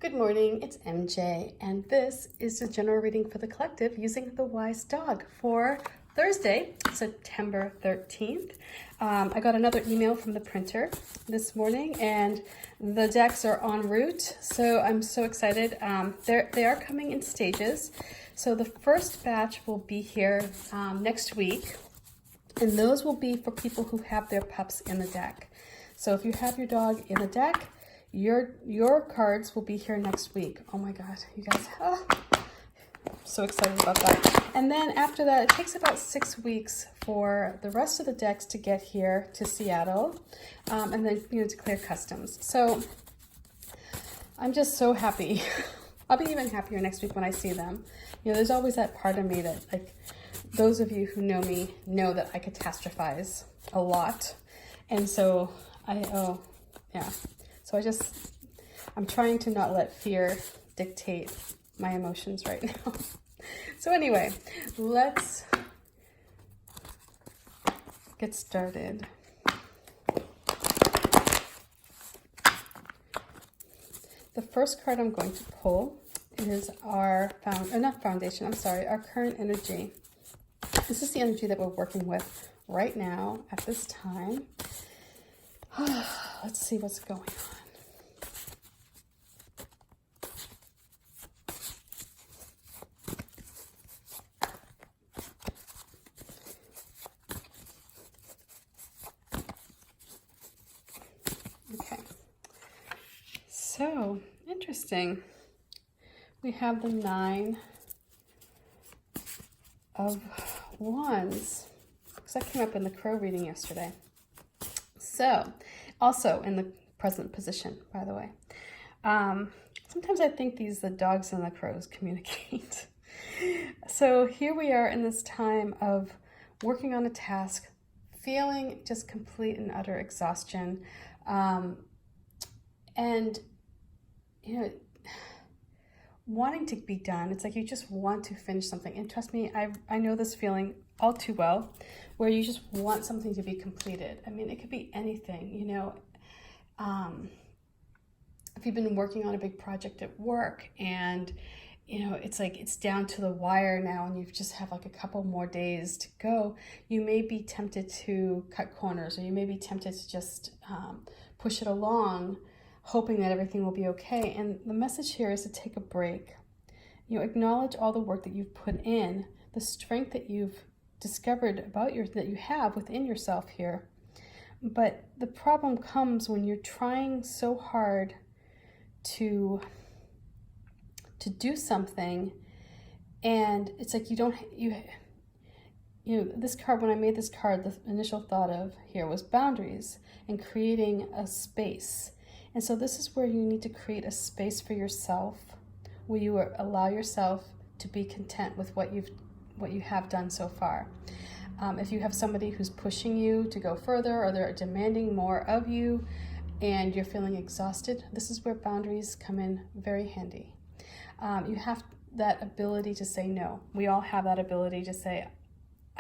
Good morning, it's MJ, and this is the general reading for the collective using the Wise Dog for Thursday, September 13th. I got another email from the printer this morning, and the decks are en route, so I'm so excited. They are coming in stages. So the first batch will be here next week, and those will be for people who have their pups in the deck. So if you have your dog in the deck, your cards will be here next week. Oh my God, you guys, I'm so excited about that. And then after that, it takes about 6 weeks for the rest of the decks to get here to Seattle, and then to clear customs. So I'm just so happy. I'll be even happier next week when I see them. There's always that part of me that, like, those of you who know me know that I catastrophize a lot, and so I'm trying to not let fear dictate my emotions right now. So anyway, let's get started. The first card I'm going to pull is our our current energy. This is the energy that we're working with right now at this time. Let's see what's going on. Okay, so interesting. We have the 9 of Wands, because that came up in the crow reading yesterday. So, also in the present position, by the way. Sometimes I think the dogs and the crows communicate. So here we are in this time of working on a task, feeling just complete and utter exhaustion, and wanting to be done. It's like you just want to finish something. And trust me, I know this feeling all too well, where you just want something to be completed. I mean, it could be anything, if you've been working on a big project at work and, it's like it's down to the wire now and you just have like a couple more days to go, you may be tempted to cut corners, or you may be tempted to just push it along, hoping that everything will be okay. And the message here is to take a break. Acknowledge all the work that you've put in, the strength that you've discovered about that you have within yourself here. But the problem comes when you're trying so hard to do something, and it's like this card, when I made this card, the initial thought of here was boundaries and creating a space. And so this is where you need to create a space for yourself, where you allow yourself to be content with what you have done so far. If you have somebody who's pushing you to go further, or they're demanding more of you and you're feeling exhausted, this is where boundaries come in very handy. You have that ability to say no. We all have that ability to say,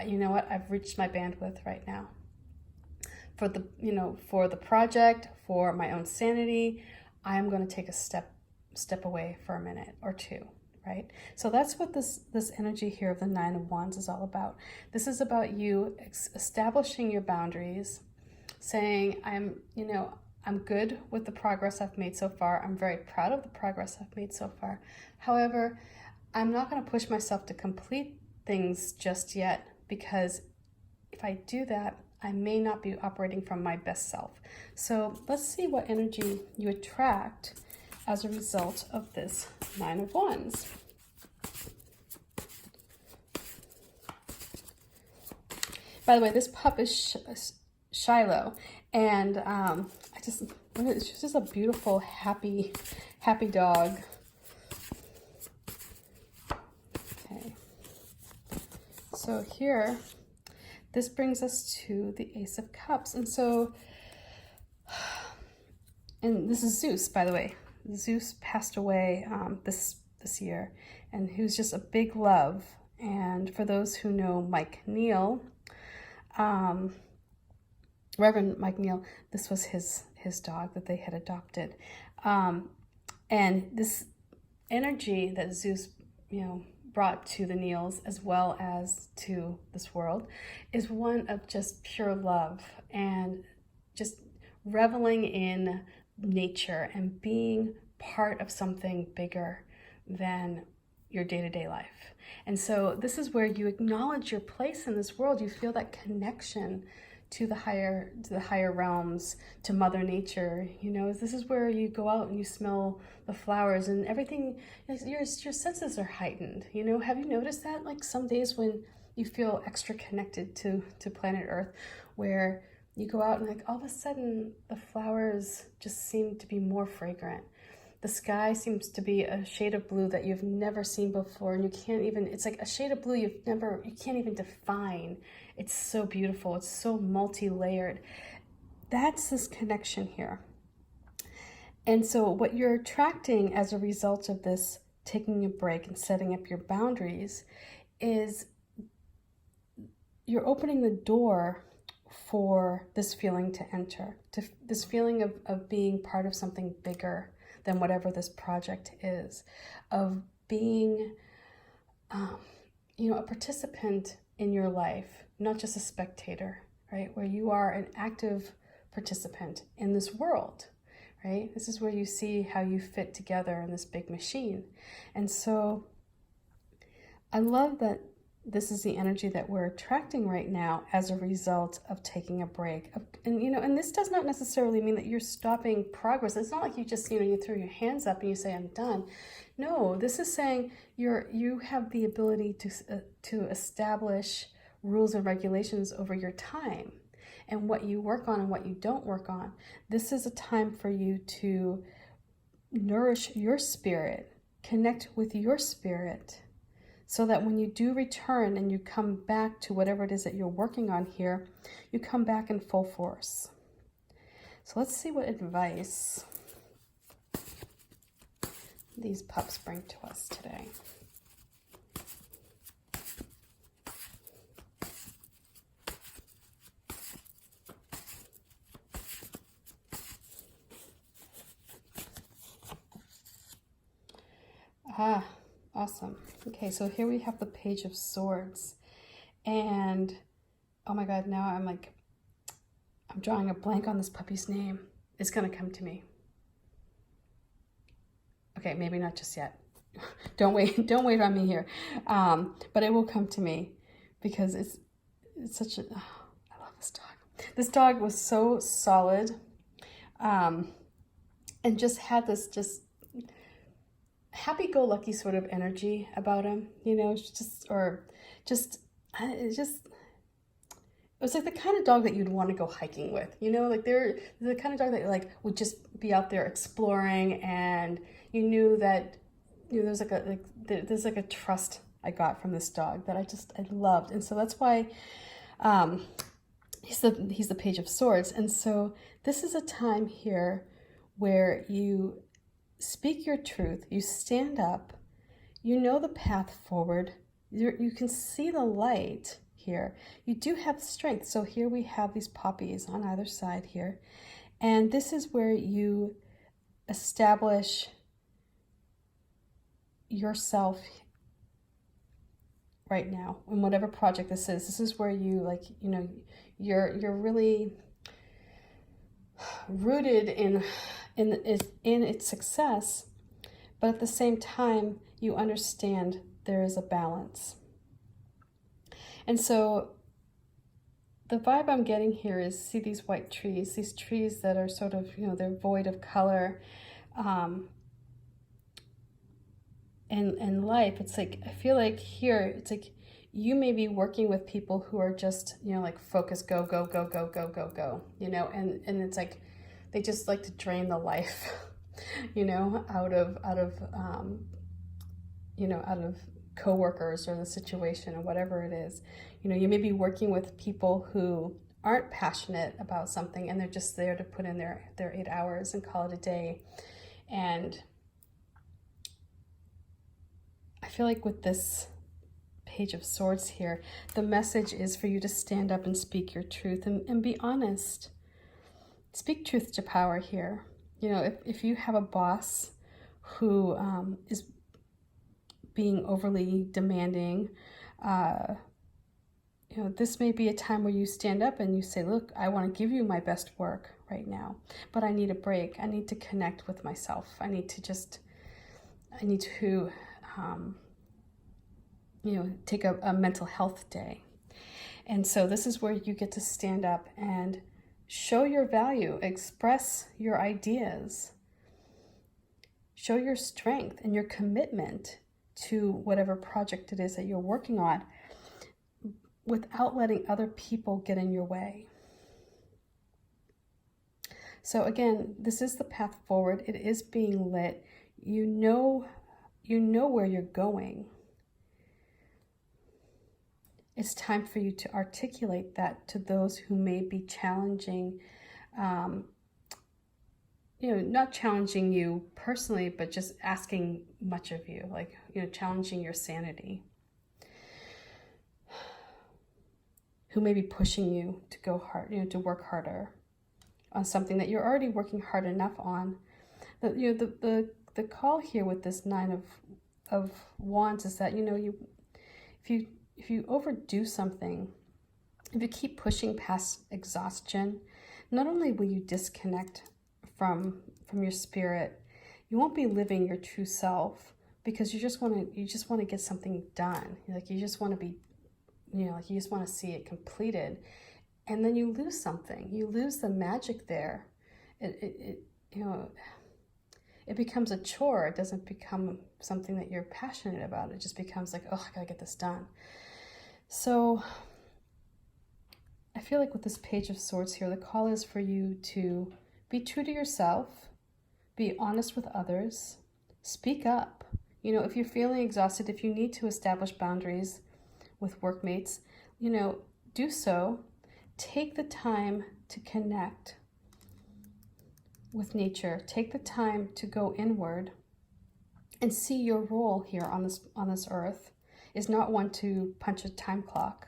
you know what, I've reached my bandwidth right now. For the project, for my own sanity, I am going to take a step away for a minute or two. Right? So that's what this energy here of the 9 of Wands is all about. This is about you establishing your boundaries, saying, I'm good with the progress I've made so far. I'm very proud of the progress I've made so far. However, I'm not going to push myself to complete things just yet, because if I do that, I may not be operating from my best self. So let's see what energy you attract as a result of this 9 of Wands. By the way, this pup is Shiloh, and it's just a beautiful, happy dog. Okay, so here, this brings us to the Ace of Cups, and this is Zeus, by the way. Zeus passed away this year, and he was just a big love. And for those who know Mike Neal, Reverend Mike Neal, this was his dog that they had adopted. And this energy that Zeus, brought to the Neils as well as to this world is one of just pure love and just reveling in nature and being part of something bigger than your day-to-day life. And so this is where you acknowledge your place in this world. You feel that connection to the higher realms, to Mother Nature. This is where you go out and you smell the flowers and everything. Your senses are heightened. Have you noticed that? Like some days when you feel extra connected to planet Earth, where you go out and like all of a sudden the flowers just seem to be more fragrant. The sky seems to be a shade of blue that you've never seen before, and it's like a shade of blue you can't even define. It's so beautiful. It's so multi-layered. That's this connection here. And so what you're attracting as a result of this taking a break and setting up your boundaries is you're opening the door for this feeling to enter, to this feeling of being part of something bigger than whatever this project is, of being, a participant in your life, not just a spectator, right? Where you are an active participant in this world, right? This is where you see how you fit together in this big machine. And so I love that this is the energy that we're attracting right now as a result of taking a break. And this does not necessarily mean that you're stopping progress. It's not like you just, you throw your hands up and you say, I'm done. No, this is saying you have the ability to establish rules and regulations over your time and what you work on and what you don't work on. This is a time for you to nourish your spirit, connect with your spirit, so that when you do return and you come back to whatever it is that you're working on here, you come back in full force. So let's see what advice these pups bring to us today. Awesome. Okay, so here we have the Page of Swords. And, oh my God, now I'm drawing a blank on this puppy's name. It's going to come to me. Okay, maybe not just yet. Don't wait on me here. But it will come to me because it's such a, I love this dog. This dog was so solid and just had this happy-go-lucky sort of energy about him, it was like the kind of dog that you'd want to go hiking with, like they're the kind of dog that would just be out there exploring, and you knew that there's like a trust I got from this dog that I loved. And so that's why he's the Page of Swords. And so this is a time here where you speak your truth, you stand up, you know the path forward, you can see the light here. You do have strength. So here we have these poppies on either side here. And this is where you establish yourself right now in whatever project this is. This is where you you're really rooted in its success, but at the same time you understand there is a balance. And so the vibe I'm getting here is, see these white trees, these trees that are sort of, they're void of color, and life. It's like, I feel like here, it's like you may be working with people who are just, focus, go, go, go, go, go, go, go, and it's like, they just like to drain the life, out of coworkers or the situation or whatever it is. You may be working with people who aren't passionate about something, and they're just there to put in their 8 hours and call it a day. And I feel like with this Page of Swords here, the message is for you to stand up and speak your truth and be honest. Speak truth to power here. If you have a boss who is being overly demanding. This may be a time where you stand up and you say, look, I want to give you my best work right now, but I need a break. I need to connect with myself. I need to take a mental health day. And so this is where you get to stand up and show your value, express your ideas, show your strength and your commitment to whatever project it is that you're working on, without letting other people get in your way. So again, this is the path forward. It is being lit. You know where you're going. It's time for you to articulate that to those who may be challenging, not challenging you personally, but just asking much of you, like, challenging your sanity. Who may be pushing you to go hard, to work harder on something that you're already working hard enough on. The call here with this Nine of Wands is that, if you overdo something, if you keep pushing past exhaustion, not only will you disconnect from your spirit, you won't be living your true self, because you just want to get something done. Like you just want to be, you just want to see it completed, and then you lose something. You lose the magic there. It becomes a chore. It doesn't become something that you're passionate about. It just becomes like, oh, I gotta get this done. So I feel like with this Page of Swords here, the call is for you to be true to yourself, be honest with others, speak up. If you're feeling exhausted, if you need to establish boundaries with workmates, do so. Take the time to connect with nature. Take the time to go inward and see your role here on this earth is not one to punch a time clock.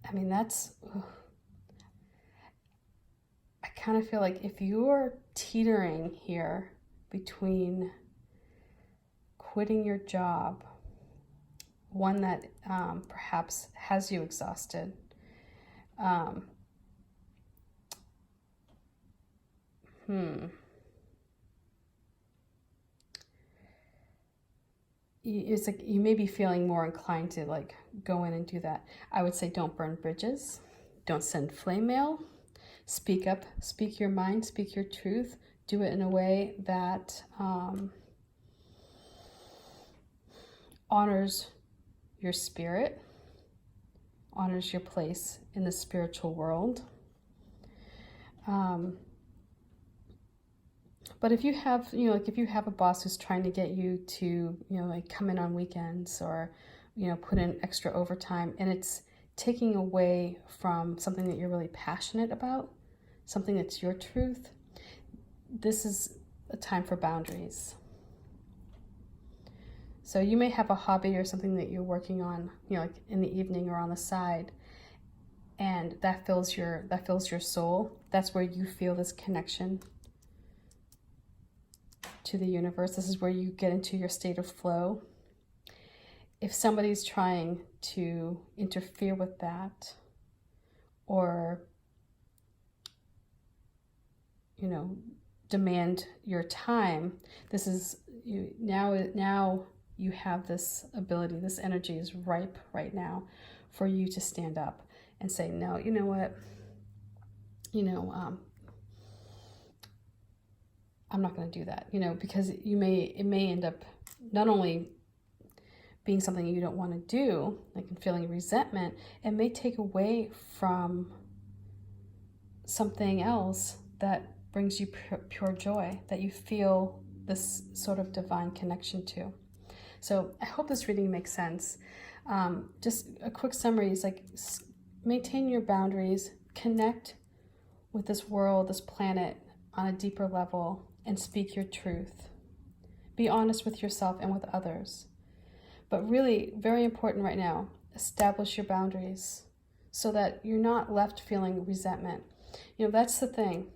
I mean, I kind of feel like if you're teetering here between quitting your job, one that perhaps has you exhausted, it's like you may be feeling more inclined to like go in and do that. I would say don't burn bridges, don't send flame mail, speak up, speak your mind, speak your truth, do it in a way that honors your spirit, honors your place in the spiritual world. But if you have, if you have a boss who's trying to get you to, come in on weekends or, put in extra overtime, and it's taking away from something that you're really passionate about, something that's your truth, this is a time for boundaries. So you may have a hobby or something that you're working on, like in the evening or on the side, and that fills your soul. That's where you feel this connection to the universe. This is where you get into your state of flow. If somebody's trying to interfere with that, or demand your time, this is now you have this ability, this energy is ripe right now for you to stand up and say, no, you know what, I'm not going to do that, because it may end up not only being something you don't want to do, like feeling resentment, it may take away from something else that brings you pure joy, that you feel this sort of divine connection to. So I hope this reading makes sense. Just a quick summary is like, maintain your boundaries, connect with this world, this planet on a deeper level, and speak your truth. Be honest with yourself and with others. But really, very important right now, establish your boundaries so that you're not left feeling resentment. You know, that's the thing.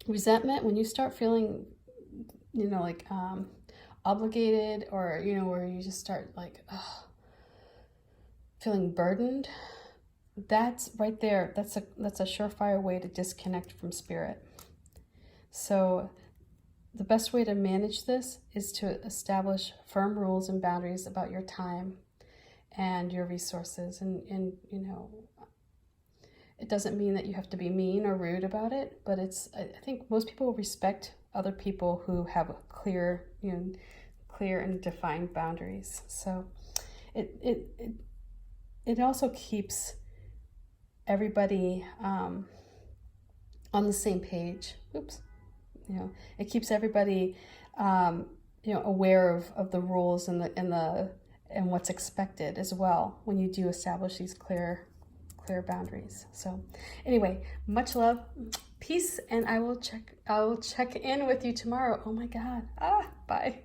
Resentment, when you start feeling, you know, like obligated, or, you know, where you just start like feeling burdened, that's right there. That's a surefire way to disconnect from spirit. So the best way to manage this is to establish firm rules and boundaries about your time and your resources. And you know, it doesn't mean that you have to be mean or rude about it, but I think most people respect other people who have clear, you know, clear and defined boundaries. So it also keeps everybody on the same page. Oops. You know, it keeps everybody, you know, aware of the rules and what's expected as well when you do establish these clear boundaries. So anyway, much love, peace, and I will check in with you tomorrow. Oh my God. Bye.